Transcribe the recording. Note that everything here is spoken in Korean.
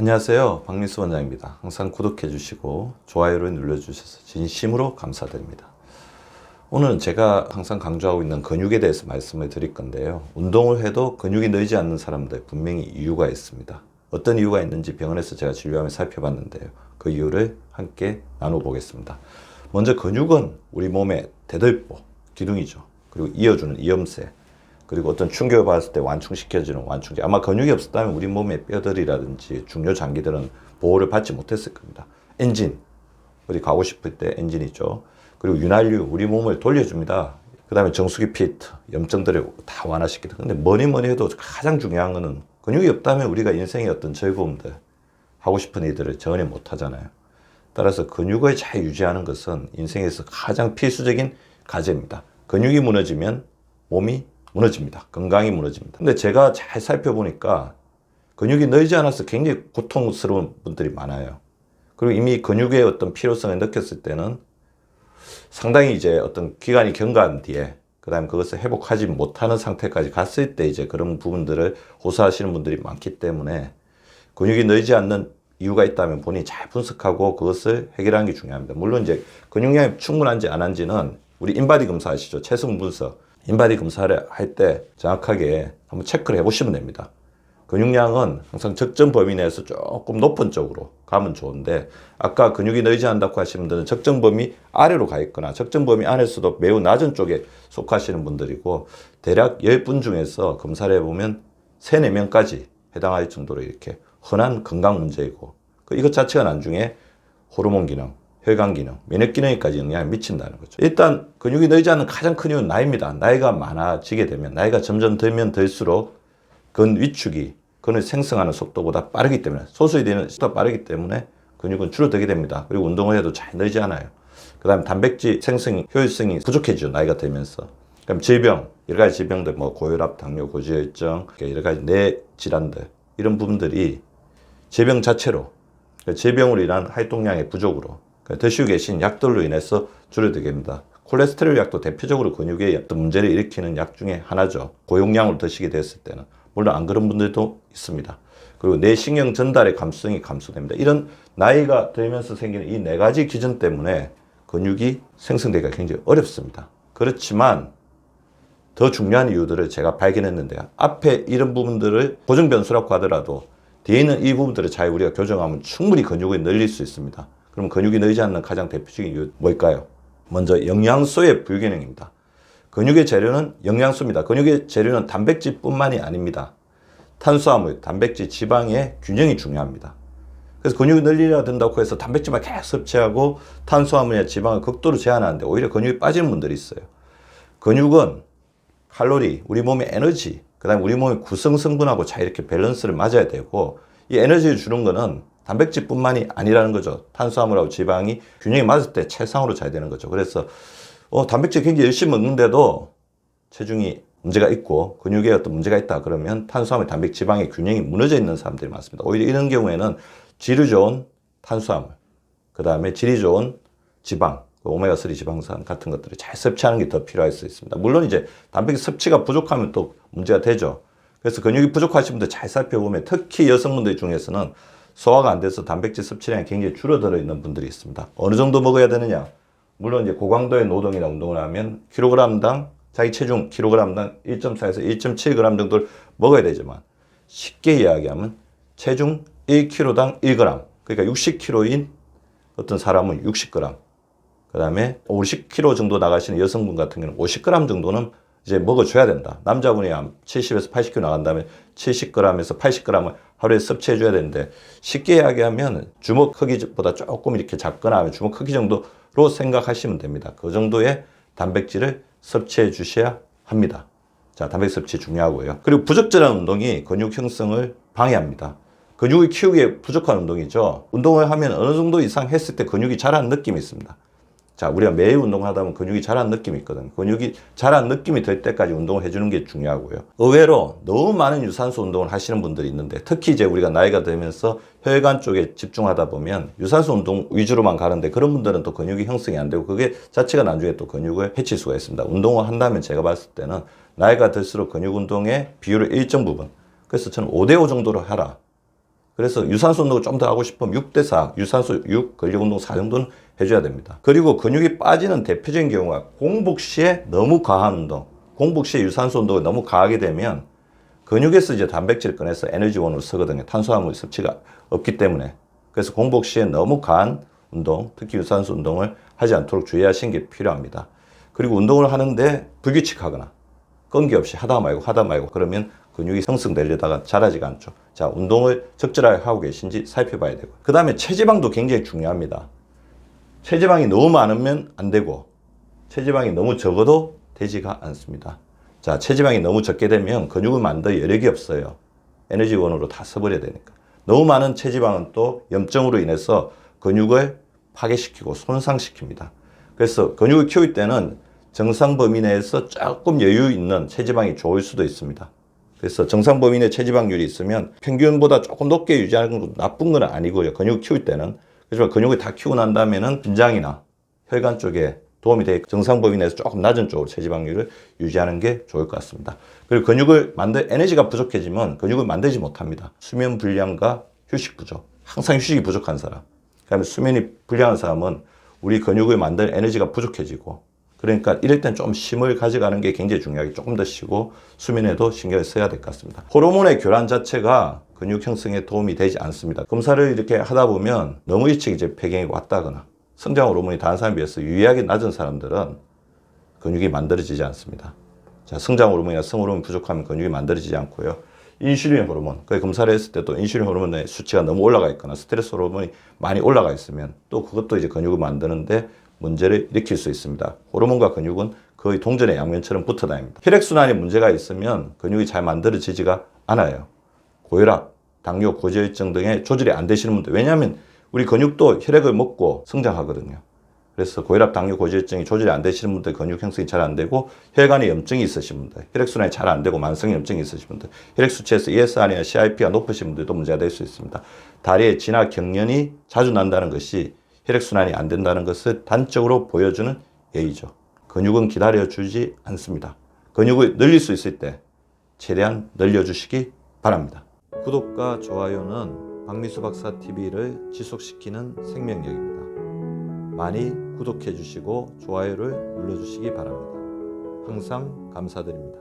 안녕하세요. 박민수 원장입니다. 항상 구독해 주시고 좋아요를 눌러 주셔서 진심으로 감사드립니다. 오늘은 제가 항상 강조하고 있는 근육에 대해서 말씀을 드릴 건데요. 운동을 해도 근육이 늘지 않는 사람들 분명히 이유가 있습니다. 어떤 이유가 있는지 병원에서 제가 진료하며 살펴봤는데요. 그 이유를 함께 나눠보겠습니다. 먼저 근육은 우리 몸의 대들보, 기둥이죠. 그리고 이어주는 이음새, 그리고 어떤 충격을 받았을 때 완충시켜주는 완충제. 아마 근육이 없었다면 우리 몸의 뼈들이라든지 중요 장기들은 보호를 받지 못했을 겁니다. 엔진, 어디 가고 싶을 때 엔진이죠. 그리고 윤활유, 우리 몸을 돌려줍니다. 그 다음에 정수기 피트, 염증들을 다 완화시키다. 근데 뭐니 해도 가장 중요한 거는 근육이 없다면 우리가 인생의 어떤 즐거움들, 하고 싶은 일들을 전혀 못 하잖아요. 따라서 근육을 잘 유지하는 것은 인생에서 가장 필수적인 과제입니다. 근육이 무너지면 몸이 무너집니다. 건강이 무너집니다. 근데 제가 잘 살펴보니까 근육이 늘지 않아서 굉장히 고통스러운 분들이 많아요. 그리고 이미 근육의 어떤 필요성을 느꼈을 때는 상당히 이제 어떤 기간이 경과한 뒤에 그 다음에 그것을 회복하지 못하는 상태까지 갔을 때 이제 그런 부분들을 호소하시는 분들이 많기 때문에 근육이 늘지 않는 이유가 있다면 본인이 잘 분석하고 그것을 해결하는 게 중요합니다. 물론 이제 근육량이 충분한지 안 한지는 우리 인바디 검사 아시죠? 체성 분석. 인바디 검사를 할 때 정확하게 한번 체크를 해보시면 됩니다. 근육량은 항상 적정 범위 내에서 조금 높은 쪽으로 가면 좋은데, 아까 근육이 늘지 않는다고 하시는 분들은 적정 범위 아래로 가 있거나 적정 범위 안에서도 매우 낮은 쪽에 속하시는 분들이고, 대략 10분 중에서 검사를 해보면 3, 4명까지 해당할 정도로 이렇게 흔한 건강 문제이고, 이것 자체가 나중에 호르몬 기능, 혈관 기능, 면역 기능에까지 영향을 미친다는 거죠. 일단 근육이 늘지 않는 가장 큰 이유는 나이입니다. 나이가 많아지게 되면, 나이가 점점 들면 들수록 근 위축이 근을 생성하는 속도보다 빠르기 때문에, 소수이 되는 속도가 빠르기 때문에 근육은 줄어들게 됩니다. 그리고 운동을 해도 잘 늘지 않아요. 그 다음에 단백질 생성 효율성이 부족해지죠. 나이가 들면서. 그럼 질병, 여러 가지 질병들, 뭐 고혈압, 당뇨, 고지혈증, 여러 가지 뇌 질환들, 이런 부분들이 질병 자체로, 질병으로 인한 활동량의 부족으로 드시고 계신 약들로 인해서 줄어들게 됩니다. 콜레스테롤 약도 대표적으로 근육에 어떤 문제를 일으키는 약 중에 하나죠. 고용량으로 드시게 됐을 때는. 물론 안 그런 분들도 있습니다. 그리고 뇌신경 전달의 감수성이 감소됩니다. 이런 나이가 들면서 생기는 이 4가지 기준 때문에 근육이 생성되기가 굉장히 어렵습니다. 그렇지만 더 중요한 이유들을 제가 발견했는데요. 앞에 이런 부분들을 고정 변수라고 하더라도 뒤에 있는 이 부분들을 잘 우리가 교정하면 충분히 근육을 늘릴 수 있습니다. 그럼 근육이 늘지 않는 가장 대표적인 이유 뭘까요? 먼저 영양소의 불균형입니다. 근육의 재료는 영양소입니다. 근육의 재료는 단백질뿐만이 아닙니다. 탄수화물, 단백질, 지방의 균형이 중요합니다. 그래서 근육이 늘리려 든다고 해서 단백질만 계속 섭취하고 탄수화물이나 지방을 극도로 제한하는데 오히려 근육이 빠지는 분들이 있어요. 근육은 칼로리, 우리 몸의 에너지, 그 다음에 우리 몸의 구성 성분하고 잘 이렇게 밸런스를 맞아야 되고, 이 에너지를 주는 거는 단백질뿐만이 아니라는 거죠. 탄수화물하고 지방이 균형이 맞을 때 최상으로 잘 되는 거죠. 그래서 단백질 굉장히 열심히 먹는데도 체중이 문제가 있고 근육에 어떤 문제가 있다 그러면 탄수화물, 단백질, 지방의 균형이 무너져 있는 사람들이 많습니다. 오히려 이런 경우에는 질이 좋은 탄수화물, 그 다음에 질이 좋은 지방, 오메가3 지방산 같은 것들을 잘 섭취하는 게 더 필요할 수 있습니다. 물론 이제 단백질 섭취가 부족하면 또 문제가 되죠. 그래서 근육이 부족하신 분들 잘 살펴보면 특히 여성분들 중에서는 소화가 안 돼서 단백질 섭취량이 굉장히 줄어들어 있는 분들이 있습니다. 어느 정도 먹어야 되느냐? 물론 이제 고강도의 노동이나 운동을 하면 킬로그램당, 자기 체중 킬로그램당 1.4에서 1.7g 정도를 먹어야 되지만, 쉽게 이야기하면 체중 1kg당 1g, 그러니까 60kg인 어떤 사람은 60g, 그 다음에 50kg 정도 나가시는 여성분 같은 경우는 50g 정도는 이제 먹어줘야 된다. 남자분이 70에서 80kg 나간다면 70g에서 80g을 하루에 섭취해줘야 되는데, 쉽게 이야기하면 주먹 크기보다 조금 이렇게 작거나 하면 주먹 크기 정도로 생각하시면 됩니다. 그 정도의 단백질을 섭취해 주셔야 합니다. 자, 단백질 섭취 중요하고요. 그리고 부적절한 운동이 근육 형성을 방해합니다. 근육을 키우기에 부족한 운동이죠. 운동을 하면 어느 정도 이상 했을 때 근육이 자라는 느낌이 있습니다. 자, 우리가 매일 운동을 하다 보면 근육이 자라는 느낌이 있거든요. 근육이 자라는 느낌이 들 때까지 운동을 해주는 게 중요하고요. 의외로 너무 많은 유산소 운동을 하시는 분들이 있는데, 특히 이제 우리가 나이가 들면서 혈관 쪽에 집중하다 보면 유산소 운동 위주로만 가는데, 그런 분들은 또 근육이 형성이 안 되고 그게 자체가 나중에 또 근육을 해칠 수가 있습니다. 운동을 한다면 제가 봤을 때는 나이가 들수록 근육 운동의 비율을 일정 부분, 그래서 저는 5대5 정도로 하라. 그래서 유산소 운동을 좀 더 하고 싶으면 6대4, 유산소 6, 근력 운동 4 정도는 해줘야 됩니다. 그리고 근육이 빠지는 대표적인 경우가 공복 시에 너무 과한 운동, 공복 시에 유산소 운동을 너무 과하게 되면 근육에서 이제 단백질을 꺼내서 에너지원으로 쓰거든요. 탄수화물 섭취가 없기 때문에. 그래서 공복 시에 너무 과한 운동, 특히 유산소 운동을 하지 않도록 주의하시는 게 필요합니다. 그리고 운동을 하는데 불규칙하거나 끈기 없이 하다 말고 그러면 근육이 형성되려다가 자라지가 않죠. 자, 운동을 적절하게 하고 계신지 살펴봐야 되고. 그 다음에 체지방도 굉장히 중요합니다. 체지방이 너무 많으면 안 되고 체지방이 너무 적어도 되지가 않습니다. 자, 체지방이 너무 적게 되면 근육을 만들 여력이 없어요. 에너지원으로 다 써버려야 되니까. 너무 많은 체지방은 또 염증으로 인해서 근육을 파괴시키고 손상시킵니다. 그래서 근육을 키울 때는 정상 범위 내에서 조금 여유 있는 체지방이 좋을 수도 있습니다. 그래서 정상 범위 내 체지방률이 있으면 평균보다 조금 높게 유지하는 것도 나쁜 건 아니고요. 근육을 키울 때는. 그렇지만 근육을 다 키우고 난 다음에는 심장이나 혈관 쪽에 도움이 돼 정상 범위 내에서 조금 낮은 쪽으로 체지방률을 유지하는 게 좋을 것 같습니다. 그리고 근육을 에너지가 부족해지면 근육을 만들지 못합니다. 수면 불량과 휴식 부족. 항상 휴식이 부족한 사람. 그다음에 수면이 불량한 사람은 우리 근육을 만들 에너지가 부족해지고 그러니까 이럴 땐 좀 쉼을 가져가는 게 굉장히 중요하게 조금 더 쉬고 수면에도 신경을 써야 될 것 같습니다. 호르몬의 교란 자체가 근육 형성에 도움이 되지 않습니다. 검사를 이렇게 하다 보면 너무 일찍 이제 폐경이 왔다거나 성장 호르몬이 다른 사람에 비해서 유의하게 낮은 사람들은 근육이 만들어지지 않습니다. 자, 성장 호르몬이나 성 호르몬이 부족하면 근육이 만들어지지 않고요. 인슐린 호르몬, 그 검사를 했을 때도 인슐린 호르몬의 수치가 너무 올라가 있거나 스트레스 호르몬이 많이 올라가 있으면 또 그것도 이제 근육을 만드는데 문제를 일으킬 수 있습니다. 호르몬과 근육은 거의 동전의 양면처럼 붙어 다닙니다. 혈액순환에 문제가 있으면 근육이 잘 만들어지지가 않아요. 고혈압, 당뇨, 고지혈증 등의 조절이 안 되시는 분들, 왜냐하면 우리 근육도 혈액을 먹고 성장하거든요. 그래서 고혈압, 당뇨, 고지혈증이 조절이 안 되시는 분들, 근육 형성이 잘 안 되고 혈관에 염증이 있으신 분들, 혈액순환이 잘 안 되고 만성 염증이 있으신 분들, 혈액 수치에서 ESR이나 CRP가 높으신 분들도 문제가 될 수 있습니다. 다리에 진화 경련이 자주 난다는 것이 혈액순환이 안 된다는 것을 단적으로 보여주는 예이죠. 근육은 기다려주지 않습니다. 근육을 늘릴 수 있을 때 최대한 늘려주시기 바랍니다. 구독과 좋아요는 박미수 박사 TV를 지속시키는 생명력입니다. 많이 구독해 주시고 좋아요를 눌러주시기 바랍니다. 항상 감사드립니다.